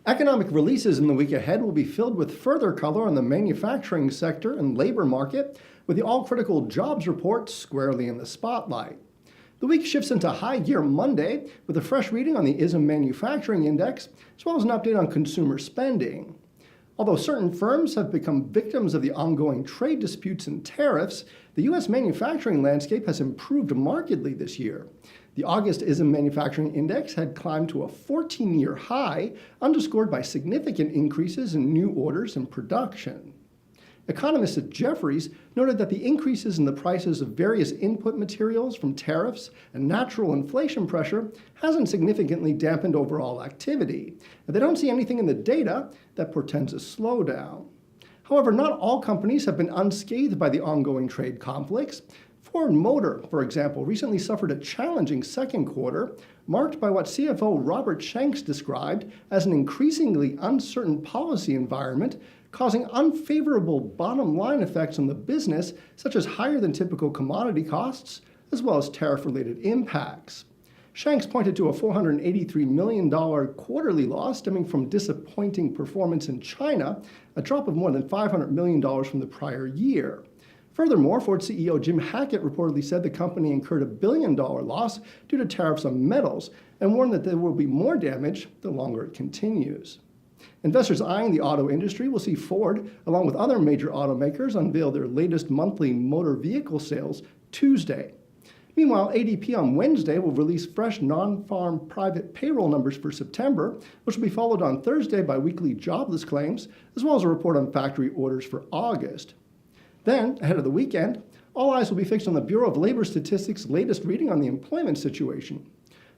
Economic releases in the week ahead will be filled with further color on the manufacturing sector and labor market, with the all-critical jobs report squarely in the spotlight. The week shifts into high gear Monday with a fresh reading on the ISM Manufacturing Index, as well as an update on consumer spending. Although certain firms have become victims of the ongoing trade disputes and tariffs, the U.S. manufacturing landscape has improved markedly this year. The August ISM Manufacturing Index had climbed to a 14-year high, underscored by significant increases in new orders and production. Economists at Jefferies noted that the increases in the prices of various input materials from tariffs and natural inflation pressure hasn't significantly dampened overall activity, and they don't see anything in the data that portends a slowdown. However, not all companies have been unscathed by the ongoing trade conflicts. Ford Motor, for example, recently suffered a challenging second quarter, marked by what CFO Robert Shanks described as an increasingly uncertain policy environment, causing unfavorable bottom-line effects on the business, such as higher than typical commodity costs, as well as tariff-related impacts. Shanks pointed to a $483 million quarterly loss stemming from disappointing performance in China, a drop of more than $500 million from the prior year. Furthermore, Ford CEO Jim Hackett reportedly said the company incurred a $1 billion loss due to tariffs on metals and warned that there will be more damage the longer it continues. Investors eyeing the auto industry will see Ford, along with other major automakers, unveil their latest monthly motor vehicle sales Tuesday. Meanwhile, ADP on Wednesday will release fresh non-farm private payroll numbers for September, which will be followed on Thursday by weekly jobless claims, as well as a report on factory orders for August. Then, ahead of the weekend, all eyes will be fixed on the Bureau of Labor Statistics' latest reading on the employment situation.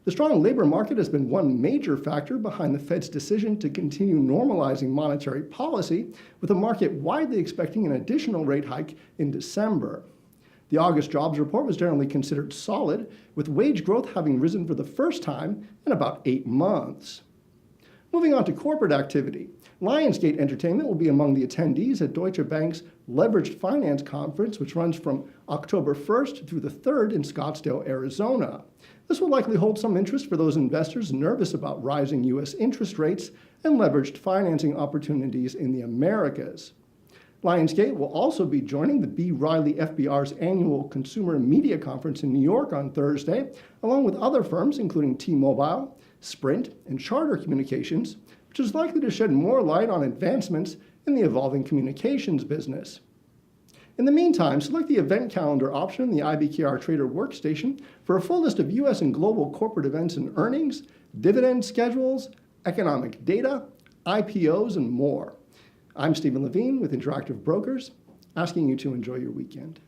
The strong labor market has been one major factor behind the Fed's decision to continue normalizing monetary policy, with the market widely expecting an additional rate hike in December. The August jobs report was generally considered solid, with wage growth having risen for the first time in about 8 months. Moving on to corporate activity, Lionsgate Entertainment will be among the attendees at Deutsche Bank's Leveraged Finance Conference, which runs from October 1st through the 3rd in Scottsdale, Arizona. This will likely hold some interest for those investors nervous about rising U.S. interest rates and leveraged financing opportunities in the Americas. Lionsgate will also be joining the B. Riley FBR's annual Consumer Media Conference in New York on Thursday, along with other firms including T-Mobile, Sprint, and Charter Communications, which is likely to shed more light on advancements in the evolving communications business. In the meantime, select the event calendar option in the IBKR Trader workstation for a full list of U.S. and global corporate events and earnings, dividend schedules, economic data, IPOs, and more. I'm Steven Levine with Interactive Brokers, asking you to enjoy your weekend.